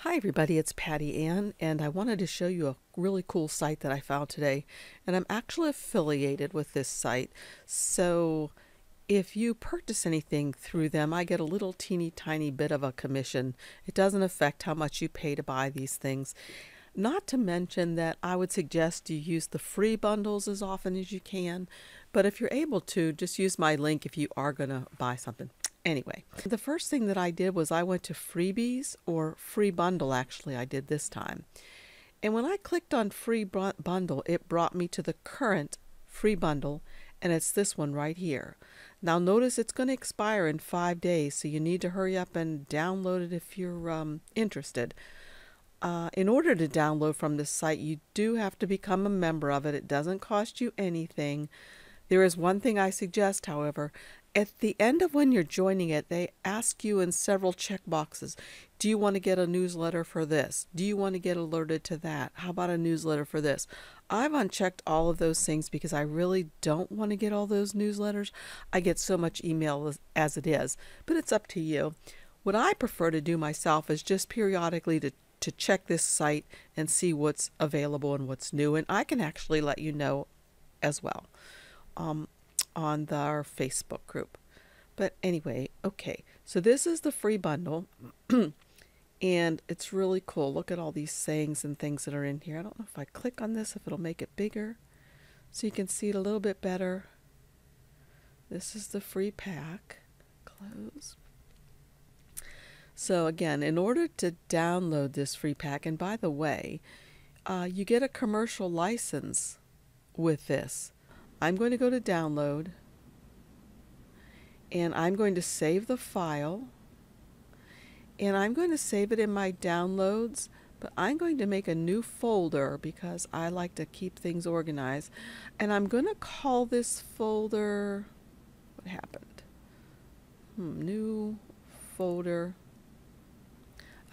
Hi everybody, it's Patty Ann, and I wanted to show you a really cool site that I found today. And I'm actually affiliated with this site, so if you purchase anything through them, I get a little teeny tiny bit of a commission. It doesn't affect how much you pay to buy these things. Not to mention that I would suggest you use the free bundles as often as you can, but if you're able to, just use my link if you are going to buy something. Anyway, the first thing that I did was I went to freebies, or free bundle actually I did this time. And when I clicked on free bundle, it brought me to the current free bundle, and it's this one right here. Now notice it's going to expire in 5 days, so you need to hurry up and download it if you're interested. In order to download from this site, you do have to become a member of it. It doesn't cost you anything. There is one thing I suggest, however. At the end of when you're joining it, they ask you in several check boxes, do you want to get a newsletter for this? Do you want to get alerted to that? How about a newsletter for this? I've unchecked all of those things because I really don't want to get all those newsletters. I get so much email as it is, but it's up to you. What I prefer to do myself is just periodically to check this site and see what's available and what's new, and I can actually let you know as well. On our Facebook group. But anyway, okay, so this is the free bundle and it's really cool. Look at all these sayings and things that are in here. I don't know if I click on this if it'll make it bigger so you can see it a little bit better. This is the free pack. Close. So again, in order to download this free pack, and by the way, you get a commercial license with this. I'm going to go to download, and I'm going to save the file, and I'm going to save it in my downloads, but I'm going to make a new folder because I like to keep things organized, and I'm going to call this folder, what happened? New folder.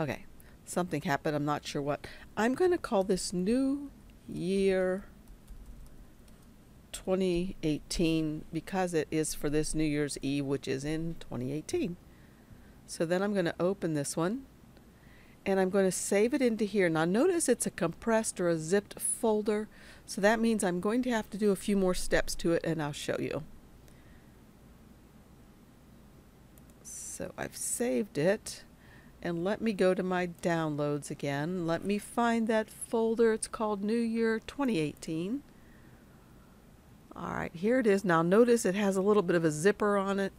Okay, something happened, I'm not sure what. I'm going to call this New Year 2018 because it is for this New Year's Eve, which is in 2018. So then I'm going to open this one and I'm going to save it into here. Now notice it's a compressed or a zipped folder, so that means I'm going to have to do a few more steps to it, and I'll show you. So I've saved it, and let me go to my downloads again. Let me find that folder. It's called New Year 2018. All right, here it is. Now notice it has a little bit of a zipper on it.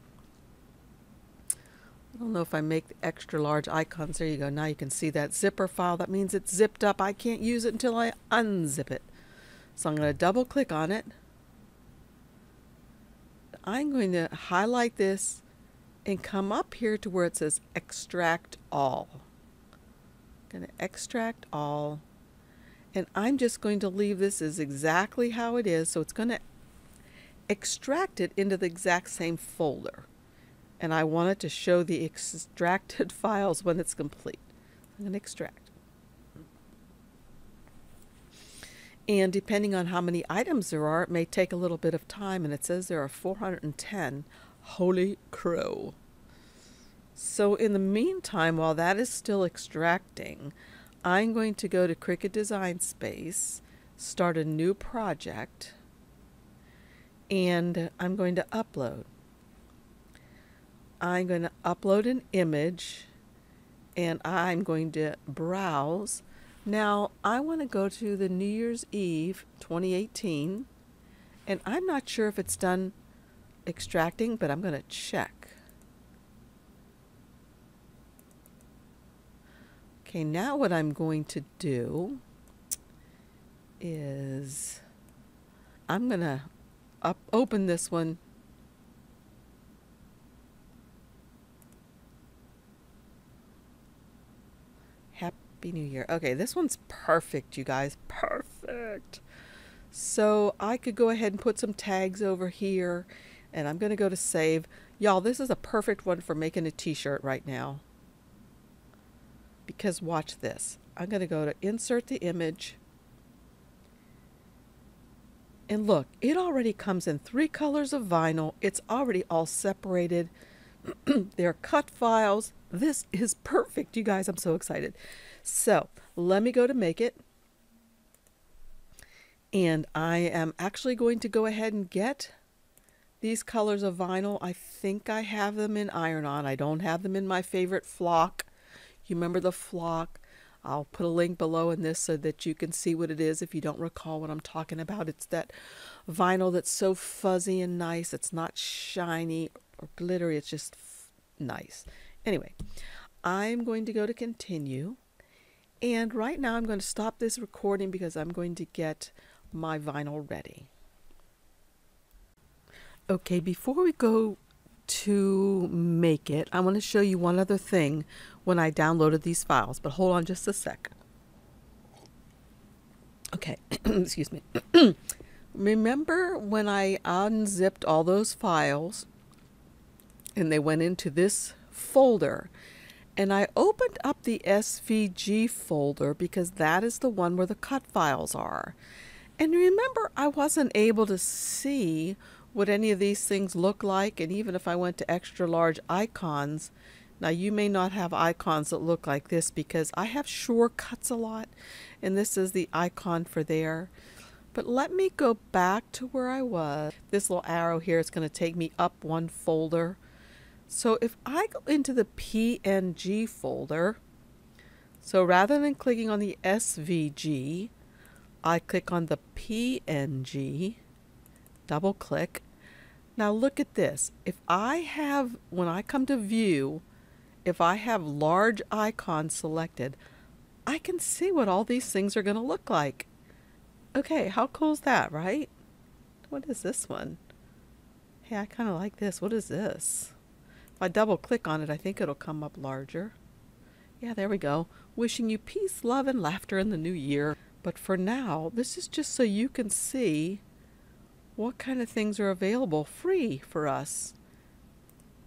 I don't know if I make the extra large icons. There you go. Now you can see that zipper file. That means it's zipped up. I can't use it until I unzip it. So I'm going to double click on it. I'm going to highlight this and come up here to where it says extract all. I'm going to extract all. And I'm just going to leave this as exactly how it is. So it's going to extract it into the exact same folder, and I want it to show the extracted files when it's complete. I'm going to extract, and depending on how many items there are, it may take a little bit of time, and it says there are 410. Holy crow. So in the meantime, while that is still extracting, I'm going to go to Cricut Design Space, start a new project, and I'm going to upload. I'm going to upload an image, and I'm going to browse. Now I want to go to the New Year's Eve 2018, and I'm not sure if it's done extracting, but I'm going to check. Okay, now what I'm going to do is I'm going to open this one. Happy New Year. Okay, this one's perfect, you guys. Perfect. So I could go ahead and put some tags over here, and I'm going to go to save. Y'all, this is a perfect one for making a t-shirt right now. Because watch this. I'm going to go to insert the image. And look, it already comes in 3 colors of vinyl. It's already all separated. They're cut files. This is perfect, you guys. I'm so excited. So let me go to make it. And I am actually going to go ahead and get these colors of vinyl. I think I have them in iron-on. I don't have them in my favorite flock. You remember the flock? I'll put a link below in this so that you can see what it is if you don't recall what I'm talking about. It's that vinyl that's so fuzzy and nice. It's not shiny or glittery. It's just nice. Anyway, I'm going to go to continue. And right now I'm going to stop this recording because I'm going to get my vinyl ready. Okay, before we go to make it, I want to show you one other thing when I downloaded these files, but hold on just a sec. Okay, excuse me. Remember when I unzipped all those files and they went into this folder, and I opened up the SVG folder because that is the one where the cut files are. And remember, I wasn't able to see what any of these things look like, and even if I went to extra large icons, now you may not have icons that look like this because I have shortcuts a lot, and this is the icon for there. But let me go back to where I was. This little arrow here is going to take me up one folder. So if I go into the PNG folder, so rather than clicking on the SVG, I click on the PNG, double click. Now look at this. If I have, when I come to view, if I have large icons selected, I can see what all these things are going to look like. Okay, how cool is that, right? What is this one? Hey, I kind of like this. What is this? If I double click on it, I think it'll come up larger. Yeah, there we go. Wishing you peace, love, and laughter in the new year. But for now, this is just so you can see what kind of things are available free for us.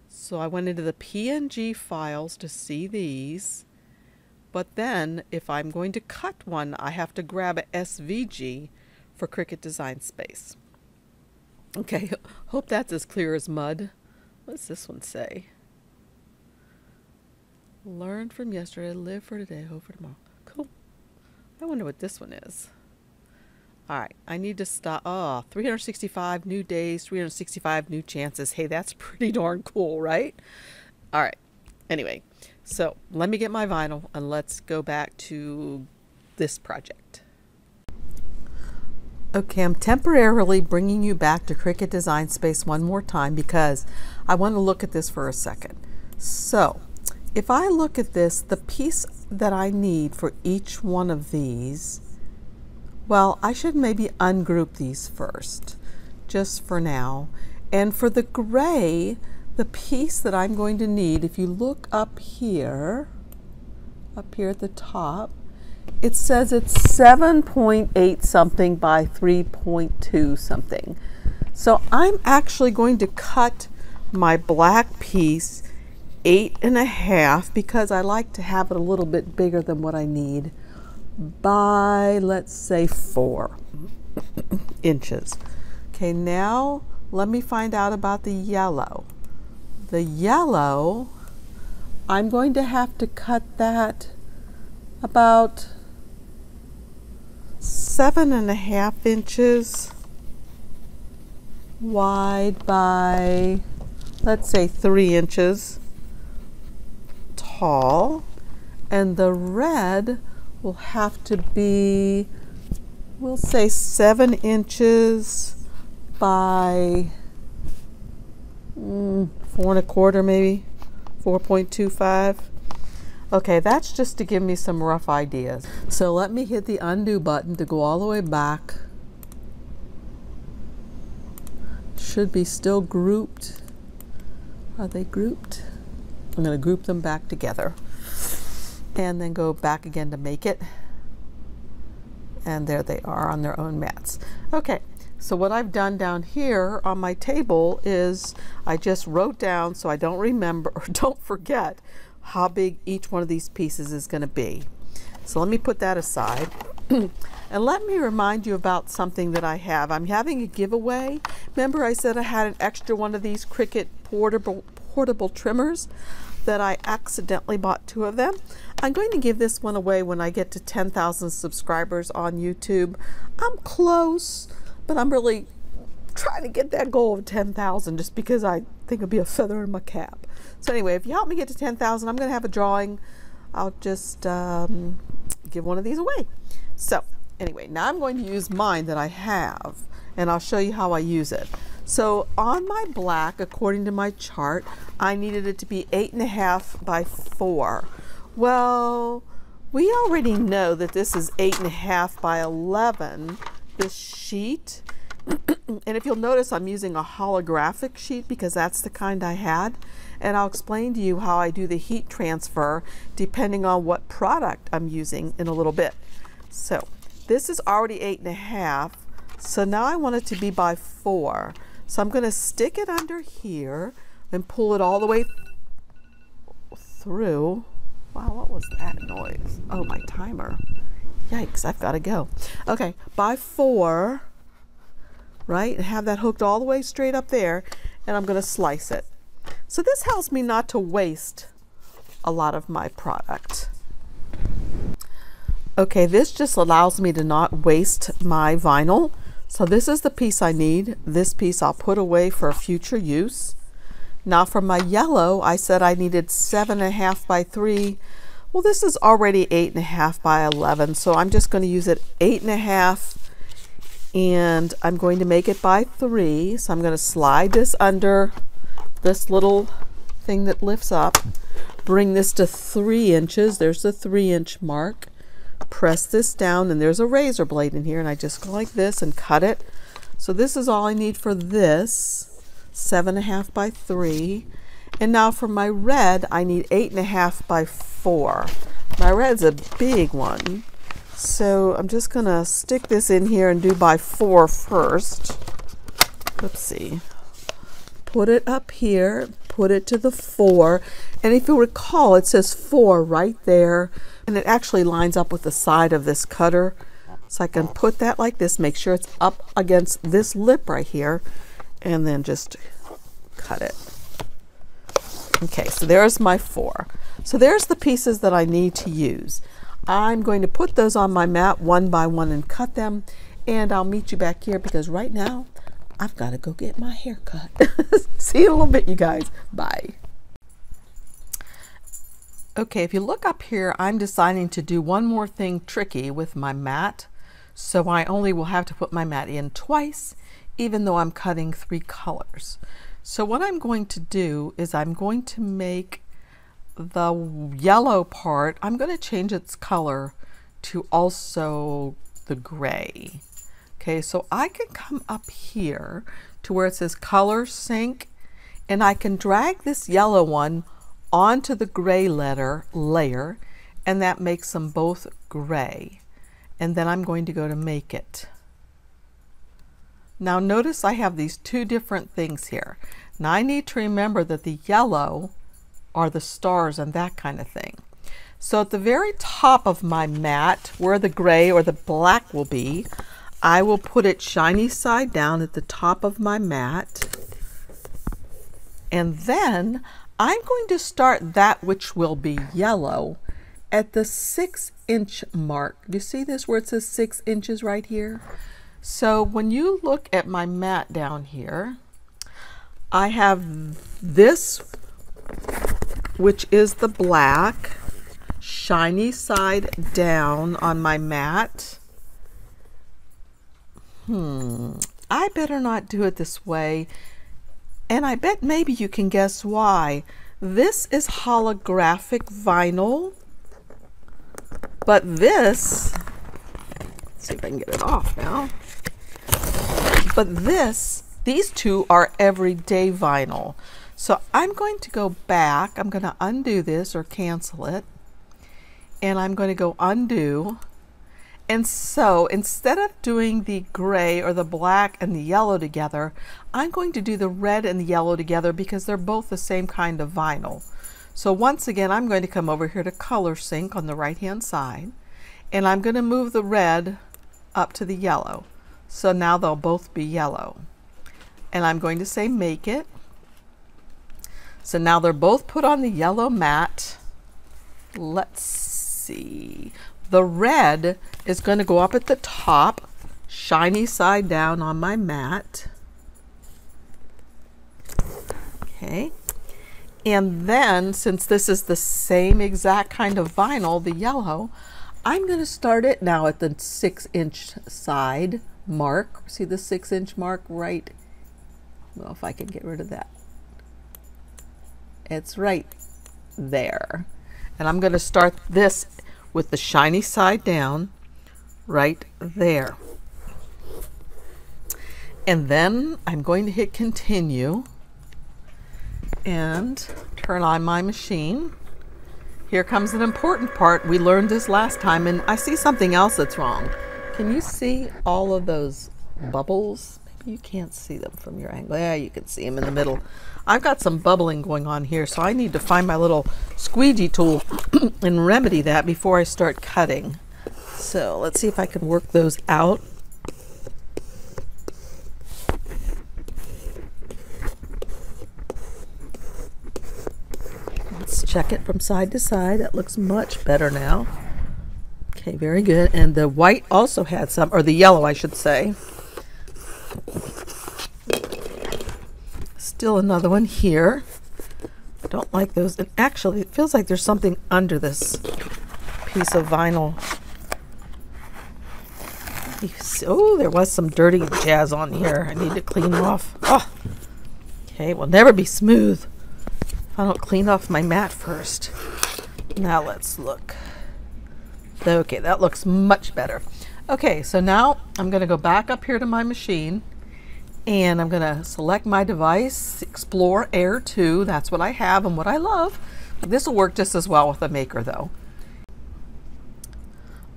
So I went into the PNG files to see these. But then, if I'm going to cut one, I have to grab a SVG for Cricut Design Space. Okay, hope that's as clear as mud. What does this one say? Learn from yesterday, live for today, hope for tomorrow. Cool. I wonder what this one is. All right, I need to stop. Oh, 365 new days, 365 new chances. Hey, that's pretty darn cool, right? All right. Anyway, so let me get my vinyl and let's go back to this project. Okay, I'm temporarily bringing you back to Cricut Design Space one more time because I want to look at this for a second. So if I look at this, the piece that I need for each one of these, well, I should maybe ungroup these first, just for now. And for the gray, the piece that I'm going to need, if you look up here at the top, it says it's 7.8 something by 3.2 something. So I'm actually going to cut my black piece 8.5 because I like to have it a little bit bigger than what I need by, let's say, 4 inches. Okay, now let me find out about the yellow. The yellow, I'm going to have to cut that about 7.5 inches wide by, let's say, 3 inches tall, and the red will have to be, we'll say, 7 inches by 4.25, maybe 4.25. Okay, that's just to give me some rough ideas. So let me hit the undo button to go all the way back. Should be still grouped. Are they grouped? I'm going to group them back together and then go back again to make it. And there they are on their own mats. Okay, so what I've done down here on my table is I just wrote down so I don't remember or don't forget how big each one of these pieces is going to be. So let me put that aside. And let me remind you about something that I have. I'm having a giveaway. Remember I said I had an extra one of these Cricut portable trimmers? that I accidentally bought 2 of them. I'm going to give this one away when I get to 10,000 subscribers on YouTube. I'm close, but I'm really trying to get that goal of 10,000 just because I think it'll be a feather in my cap. So anyway, if you help me get to 10,000, I'm going to have a drawing. I'll just give one of these away. So anyway, now I'm going to use mine that I have, and I'll show you how I use it. So on my black, according to my chart, I needed it to be 8.5 by 4. Well, we already know that this is 8.5 by 11, this sheet. And if you'll notice, I'm using a holographic sheet because that's the kind I had. And I'll explain to you how I do the heat transfer depending on what product I'm using in a little bit. So this is already 8.5. So now I want it to be by 4. So I'm going to stick it under here and pull it all the way through. Wow, what was that noise? Oh, my timer. Yikes, I've got to go. Okay, by 4, right? And have that hooked all the way straight up there, and I'm going to slice it. So this helps me not to waste a lot of my product. Okay, this just allows me to not waste my vinyl. So this is the piece I need. This piece I'll put away for future use. Now for my yellow, I said I needed 7.5 by 3. Well, this is already 8.5 by 11, so I'm just going to use it 8.5, and I'm going to make it by 3. So I'm going to slide this under this little thing that lifts up, bring this to 3 inches. There's the 3-inch mark. Press this down, and there's a razor blade in here, and I just go like this and cut it. So this is all I need for this, 7.5 by 3. And now for my red, I need 8.5 by 4. My red's a big one, so I'm just gonna stick this in here and do by 4 first. Oopsie. Put it up here, put it to the 4, and if you recall, it says 4 right there, and it actually lines up with the side of this cutter. So I can put that like this, make sure it's up against this lip right here, and then just cut it. Okay, so there's my 4. So there's the pieces that I need to use. I'm going to put those on my mat one by one and cut them, and I'll meet you back here because right now I've got to go get my hair cut. See you in a little bit, you guys. Bye. Okay, if you look up here, I'm deciding to do one more thing tricky with my mat. So I only will have to put my mat in twice, even though I'm cutting 3 colors. So what I'm going to do is I'm going to make the yellow part, I'm going to change its color to also the gray. Okay, so I can come up here to where it says color sync, and I can drag this yellow one onto the gray layer, and that makes them both gray. And then I'm going to go to make it. Now notice I have these 2 different things here. Now I need to remember that the yellow are the stars and that kind of thing. So at the very top of my mat, where the gray or the black will be, I will put it shiny side down at the top of my mat. And then I'm going to start that which will be yellow at the 6-inch mark. Do you see this where it says 6 inches right here? So when you look at my mat down here, I have this, which is the black, shiny side down on my mat. I better not do it this way. And I bet maybe you can guess why. This is holographic vinyl, but this, let's see if I can get it off now. But these 2 are everyday vinyl. So I'm going to go back, I'm going to undo this or cancel it, and I'm going to go undo. And so instead of doing the gray or the black and the yellow together, I'm going to do the red and the yellow together because they're both the same kind of vinyl. So once again, I'm going to come over here to color sync on the right hand side, and I'm going to move the red up to the yellow. So now they'll both be yellow. And I'm going to say make it. So now they're both put on the yellow mat. Let's see. The red is going to go up at the top, shiny side down on my mat. Okay. And then, since this is the same exact kind of vinyl, the yellow, I'm going to start it now at the 6-inch side mark. See the 6-inch mark right? Well, if I can get rid of that. It's right there. And I'm going to start this with the shiny side down right there. And then I'm going to hit continue and turn on my machine. Here comes an important part. We learned this last time, and I see something else that's wrong. Can you see all of those bubbles? Maybe you can't see them from your angle. Yeah, you can see them in the middle. I've got some bubbling going on here, so I need to find my little squeegee tool and remedy that before I start cutting. So let's see if I can work those out. Let's check it from side to side. That looks much better now. Okay, very good. And the white also had some, or the yellow, I should say. Still another one here. I don't like those. And actually, it feels like there's something under this piece of vinyl. Oh, there was some dirty jazz on here. I need to clean off. Oh, okay, will never be smooth if I don't clean off my mat first. Now let's look. Okay, that looks much better. Okay, so now I'm going to go back up here to my machine, and I'm going to select my device, Explore Air 2. That's what I have and what I love. This will work just as well with the Maker though.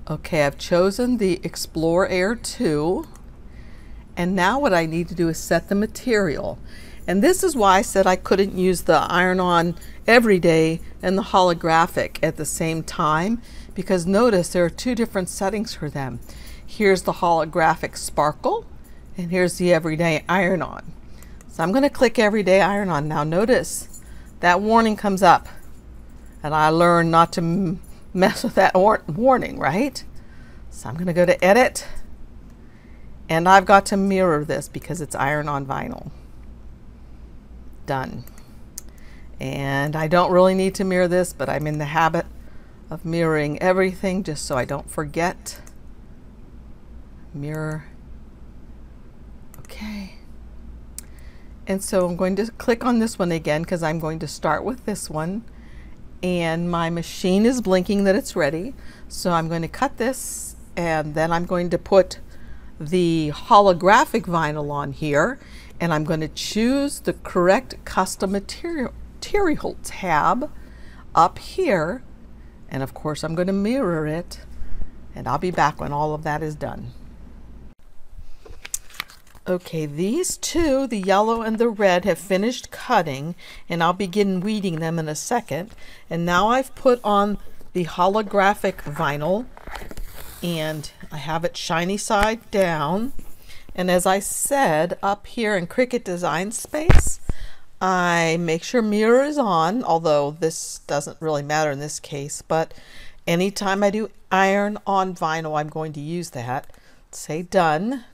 Okay, I've chosen the Explore Air 2, and now what I need to do is set the material. And this is why I said I couldn't use the iron-on everyday and the holographic at the same time, because notice there are two different settings for them. Here's the holographic sparkle, and here's the everyday iron-on. So I'm going to click everyday iron-on. Now notice that warning comes up, and I learned not to mess with that warning, right? So I'm going to go to edit, and I've got to mirror this because it's iron-on vinyl. Done. And I don't really need to mirror this, but I'm in the habit of mirroring everything just so I don't forget. Mirror. Okay. And so I'm going to click on this one again because I'm going to start with this one, and my machine is blinking that it's ready. So I'm going to cut this, and then I'm going to put the holographic vinyl on here, and I'm going to choose the correct custom material tab up here, and of course I'm going to mirror it, and I'll be back when all of that is done. Okay, these two, the yellow and the red, have finished cutting, and I'll begin weeding them in a second. And now I've put on the holographic vinyl, and I have it shiny side down. And as I said, up here in Cricut Design Space, I make sure mirror is on, although this doesn't really matter in this case, but anytime I do iron on vinyl, I'm going to use that. Say done.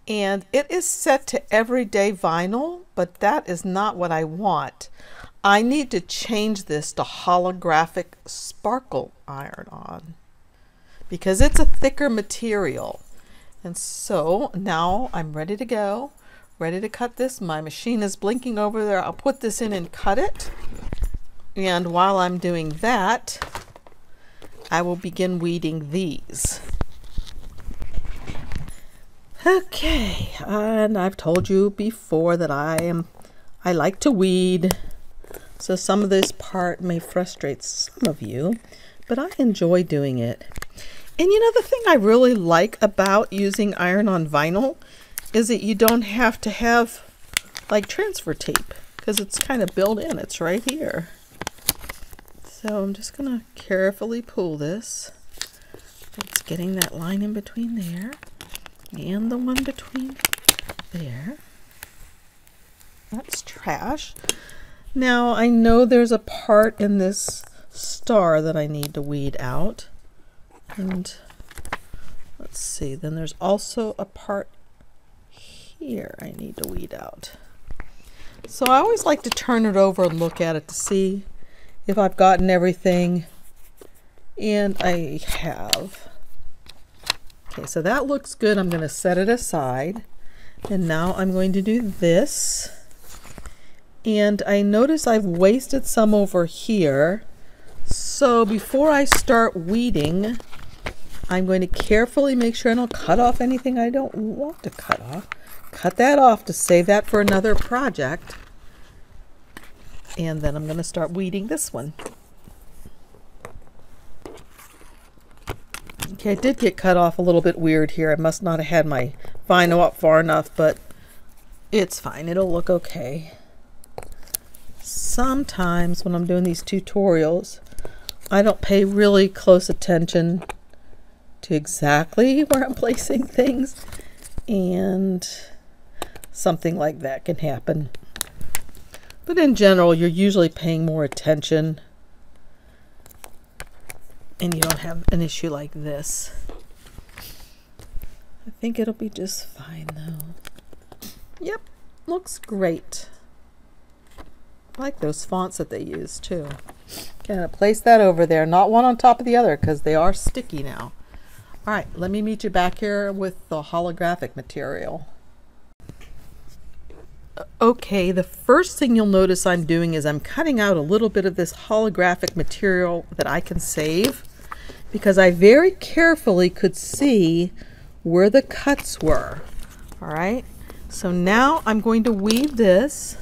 And it is set to everyday vinyl, but that is not what I want. I need to change this to holographic sparkle iron on because it's a thicker material. And so now I'm ready to go, ready to cut this. My machine is blinking over there. I'll put this in and cut it. And while I'm doing that, I will begin weeding these. Okay, and I've told you before that I like to weed, so some of this part may frustrate some of you, but I enjoy doing it. And you know, the thing I really like about using iron-on vinyl is that you don't have to have like transfer tape because it's kind of built in. It's right here. So I'm just going to carefully pull this. It's getting that line in between there and the one between there. That's trash. Now I know there's a part in this star that I need to weed out. And let's see, then there's also a part here I need to weed out. So I always like to turn it over and look at it to see if I've gotten everything, and I have. Okay, so that looks good. I'm going to set it aside, and now I'm going to do this. And I notice I've wasted some over here, so before I start weeding, I'm going to carefully make sure I don't cut off anything I don't want to cut off. Cut that off to save that for another project. And then I'm going to start weeding this one. Okay, I did get cut off a little bit weird here. I must not have had my vinyl up far enough, but it's fine. It'll look okay. Sometimes when I'm doing these tutorials, I don't pay really close attention to exactly where I'm placing things, and something like that can happen. But in general, you're usually paying more attention and you don't have an issue like this. I think it'll be just fine though. Yep, looks great. I like those fonts that they use too. Gonna place that over there, not one on top of the other because they are sticky now. All right, let me meet you back here with the holographic material. Okay, the first thing you'll notice I'm doing is I'm cutting out a little bit of this holographic material that I can save, because I very carefully could see where the cuts were. All right, so now I'm going to weave this.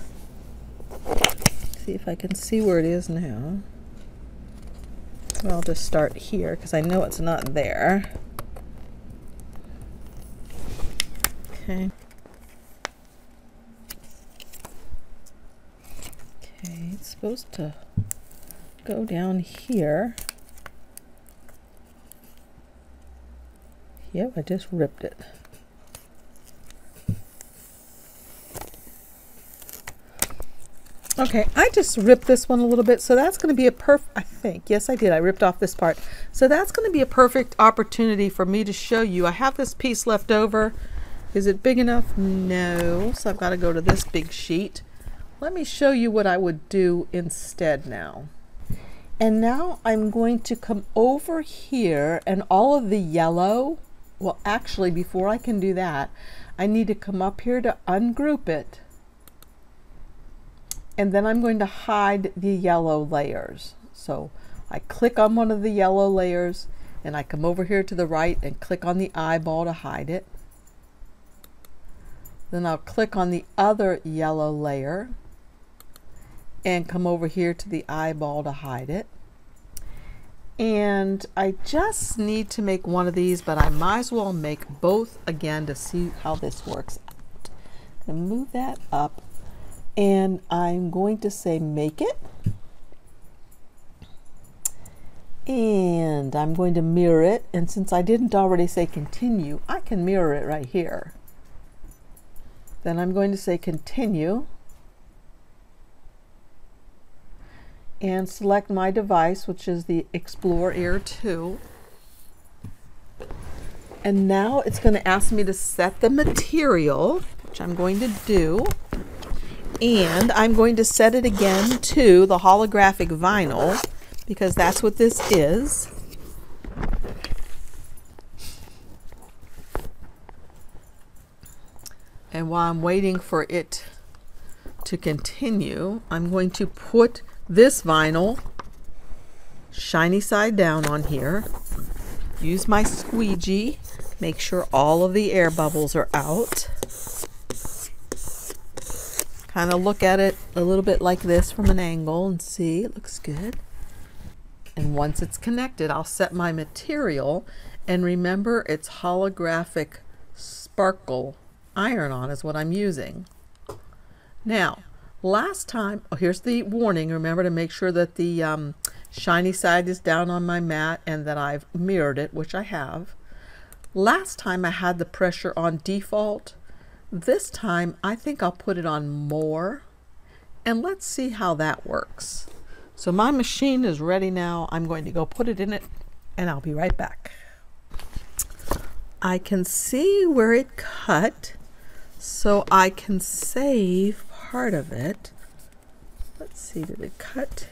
See if I can see where it is now. Well, I'll just start here because I know it's not there. Okay. Okay, it's supposed to go down here. Yep, I just ripped it. Okay, I just ripped this one a little bit, so that's going to be a perfect, I think, yes I did, I ripped off this part. So that's going to be a perfect opportunity for me to show you. I have this piece left over. Is it big enough? No, so I've got to go to this big sheet. Let me show you what I would do instead now. And now I'm going to come over here, and all of the yellow, well actually before I can do that, I need to come up here to ungroup it. And then I'm going to hide the yellow layers. So I click on one of the yellow layers, and I come over here to the right and click on the eyeball to hide it. Then I'll click on the other yellow layer and come over here to the eyeball to hide it. And I just need to make one of these, but I might as well make both again to see how this works out. I'm going to move that up, and I'm going to say make it. And I'm going to mirror it, and since I didn't already say continue, I can mirror it right here. Then I'm going to say continue and select my device, which is the Explorer Air 2. And now it's going to ask me to set the material, which I'm going to do. And I'm going to set it again to the holographic vinyl, because that's what this is. And while I'm waiting for it to continue, I'm going to put this vinyl shiny side down on here. Use my squeegee, make sure all of the air bubbles are out. Kind of look at it a little bit like this from an angle and see, it looks good. And once it's connected, I'll set my material, and remember it's holographic sparkle iron-on is what I'm using. Now, last time, oh, here's the warning. Remember to make sure that the shiny side is down on my mat and that I've mirrored it, which I have. Last time I had the pressure on default. This time I think I'll put it on more, and let's see how that works. So my machine is ready now. I'm going to go put it in it, and I'll be right back. I can see where it cut, so I can save part of it. Let's see, did it cut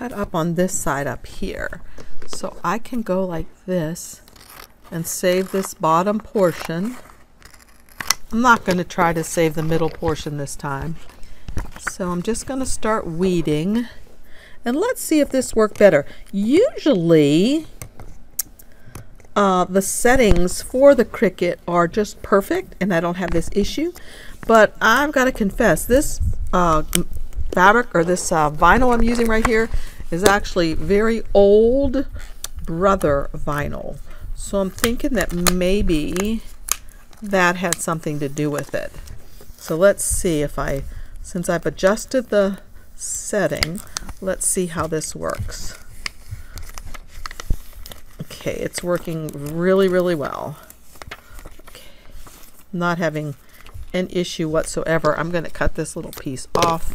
up on this side up here? So I can go like this and save this bottom portion. I'm not going to try to save the middle portion this time. So I'm just going to start weeding, and let's see if this worked better. Usually the settings for the Cricut are just perfect and I don't have this issue, but I've got to confess, this fabric, or this vinyl I'm using right here, is actually very old brother vinyl. So I'm thinking that maybe that had something to do with it. So let's see if since I've adjusted the setting, let's see how this works. Okay, it's working really, really well. Okay. Not having an issue whatsoever. I'm going to cut this little piece off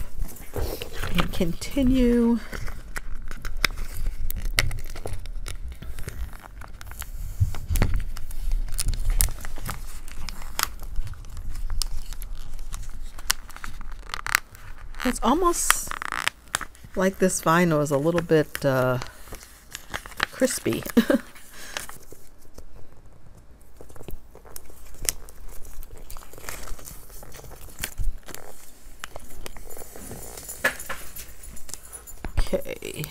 and continue. It's almost like this vinyl is a little bit crispy. Okay.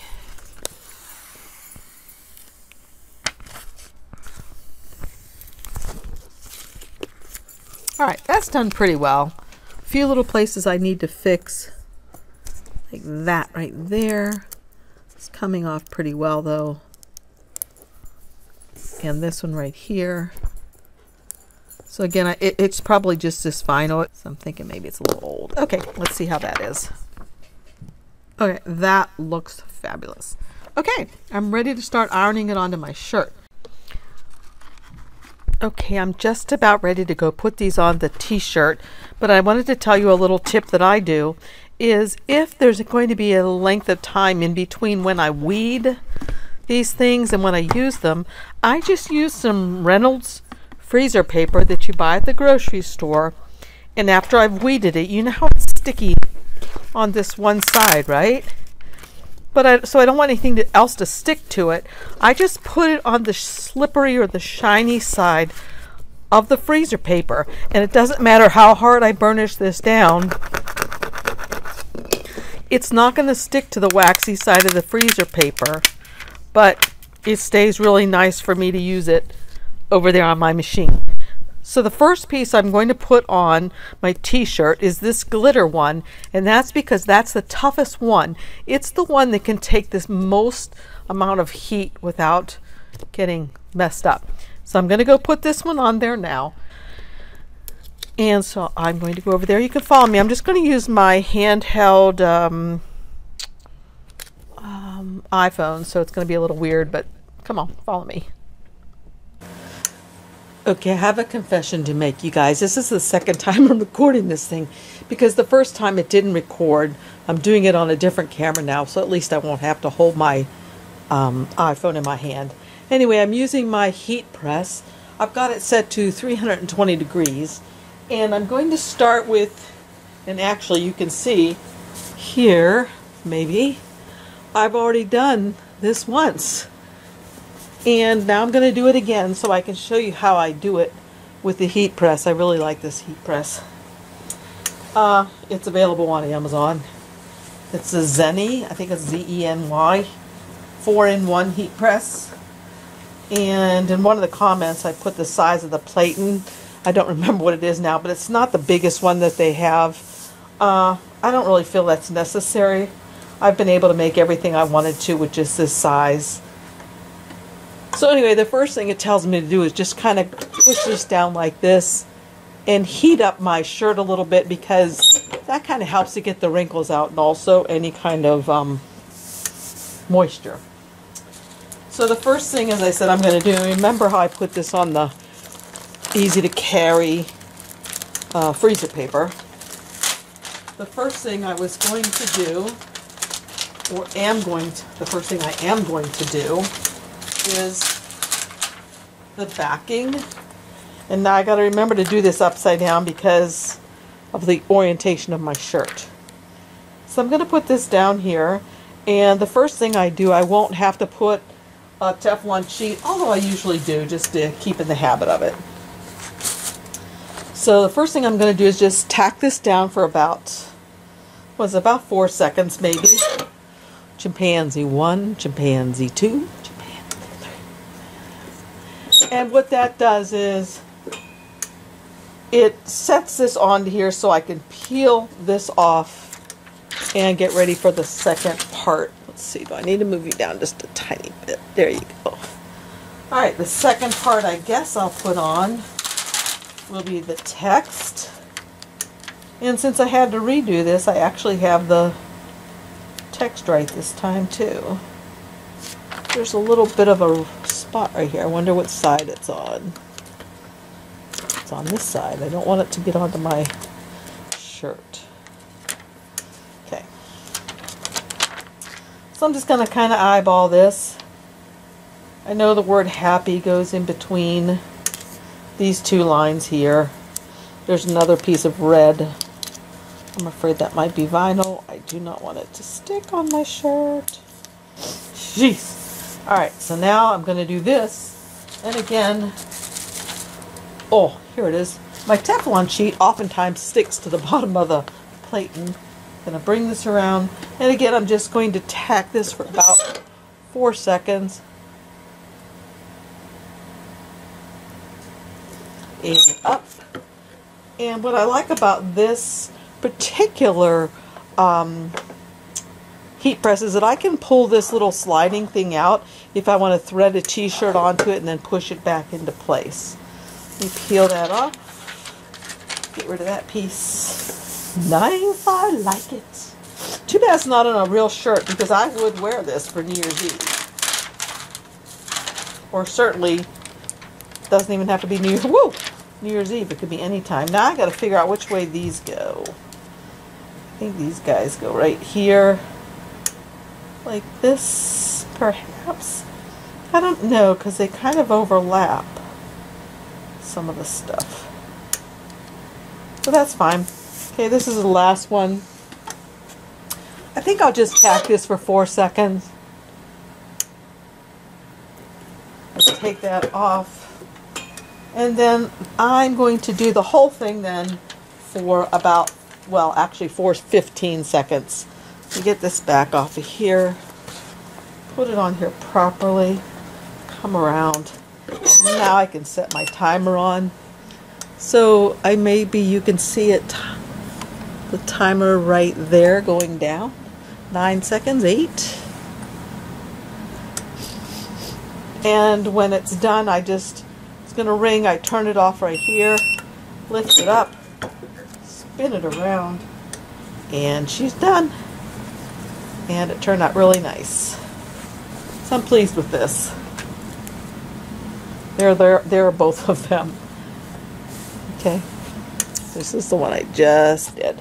All right, that's done pretty well. A few little places I need to fix, like that right there. It's coming off pretty well though. And this one right here. So again, it's probably just this vinyl. So I'm thinking maybe it's a little old. Okay, let's see how that is. Okay, that looks fabulous. Okay, I'm ready to start ironing it onto my shirt. Okay, I'm just about ready to go put these on the t-shirt, but I wanted to tell you a little tip that I do is if there's going to be a length of time in between when I weed these things and when I use them, I just use some Reynolds freezer paper that you buy at the grocery store, and after I've weeded it, you know how it's sticky on this one side, right? But so I don't want anything else to stick to it. I just put it on the slippery or the shiny side of the freezer paper, and it doesn't matter how hard I burnish this down, it's not going to stick to the waxy side of the freezer paper, but it stays really nice for me to use it over there on my machine. So the first piece I'm going to put on my t-shirt is this glitter one, and that's because that's the toughest one. It's the one that can take this most amount of heat without getting messed up. So I'm going to go put this one on there now. And so I'm going to go over there. You can follow me. I'm just going to use my handheld iPhone, so it's going to be a little weird, but come on, follow me. Okay, I have a confession to make, you guys. This is the second time I'm recording this thing because the first time it didn't record. I'm doing it on a different camera now, so at least I won't have to hold my iPhone in my hand. Anyway, I'm using my heat press. I've got it set to 320 degrees, and I'm going to start with, and actually you can see here, maybe, I've already done this once. And now I'm going to do it again so I can show you how I do it with the heat press. I really like this heat press. It's available on Amazon. It's a Zeny, I think it's Z-E-N-Y, 4-in-1 heat press. And in one of the comments I put the size of the plate in. I don't remember what it is now, but it's not the biggest one that they have. I don't really feel that's necessary. I've been able to make everything I wanted to with just this size. So anyway, the first thing it tells me to do is just kind of push this down like this and heat up my shirt a little bit, because that kind of helps to get the wrinkles out and also any kind of moisture. So the first thing, as I said, I'm going to do, remember how I put this on the easy to carry freezer paper. The first thing I was going to do, the first thing I am going to do is the backing. And now I got to remember to do this upside down because of the orientation of my shirt. So I'm going to put this down here, and the first thing I do, I won't have to put a Teflon sheet, although I usually do, just to keep in the habit of it. So the first thing I'm going to do is just tack this down for about 4 seconds maybe. Chimpanzee 1, chimpanzee 2, chimpanzee 3. And what that does is it sets this onto here so I can peel this off and get ready for the second part. Let's see, do I need to move you down just a tiny bit? There you go. Alright, the second part I guess I'll put on will be the text. And since I had to redo this, I actually have the text right this time too. There's a little bit of a spot right here. I wonder what side it's on. It's on this side. I don't want it to get onto my shirt. Okay. So I'm just going to kind of eyeball this. I know the word happy goes in between these two lines here. There's another piece of red. I'm afraid that might be vinyl. I do not want it to stick on my shirt. Jeez. Alright, so now I'm going to do this. And again, oh, here it is. My Teflon sheet oftentimes sticks to the bottom of the plate. And I'm going to bring this around. And again, I'm just going to tack this for about 4 seconds. And up. And what I like about this particular heat press is that I can pull this little sliding thing out if I want to thread a t-shirt onto it and then push it back into place. Let me peel that off. Get rid of that piece. Nice, I like it. Too bad it's not on a real shirt because I would wear this for New Year's Eve. Or certainly, doesn't even have to be New Year's Eve. It could be any time. Now I got to figure out which way these go. I think these guys go right here. Like this, perhaps. I don't know because they kind of overlap some of the stuff. So that's fine. Okay, this is the last one. I think I'll just tack this for 4 seconds. Let's take that off. And then I'm going to do the whole thing then for about, well, actually for 15 seconds. To get this back off of here, put it on here properly, come around. Now I can set my timer on. So maybe you can see it, the timer right there going down. 9 seconds, 8. And when it's done, it's going to ring. I turn it off right here, lift it up, spin it around, and she's done. And it turned out really nice. So I'm pleased with this. There are both of them. Okay. This is the one I just did.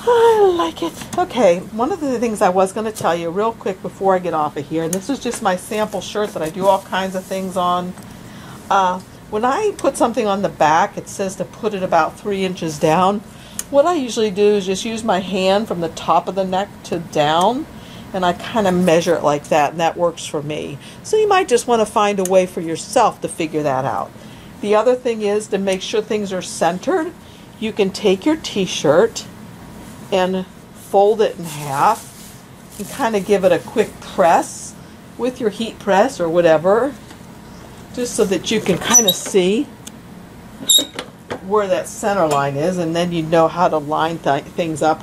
I like it. Okay, one of the things I was going to tell you real quick before I get off of here, and this is just my sample shirt that I do all kinds of things on. When I put something on the back, it says to put it about 3 inches down. What I usually do is just use my hand from the top of the neck to down, and I kind of measure it like that, and that works for me. So you might just want to find a way for yourself to figure that out. The other thing is to make sure things are centered. You can take your t-shirt and fold it in half and kind of give it a quick press with your heat press or whatever, just so that you can kind of see where that center line is, and then you know how to line things up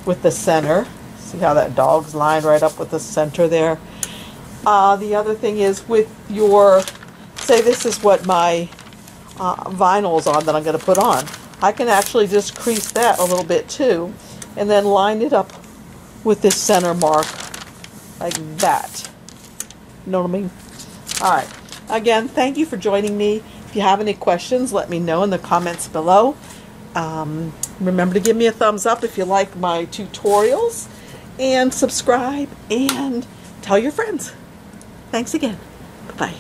with the center. See how that dog's lined right up with the center there. The other thing is with your, say this is what my vinyl is on that I'm going to put on. I can actually just crease that a little bit too, and then line it up with this center mark like that. You know what I mean? Alright. Again, thank you for joining me. If you have any questions, let me know in the comments below. Remember to give me a thumbs up if you like my tutorials, and subscribe and tell your friends. Thanks again. Bye-bye.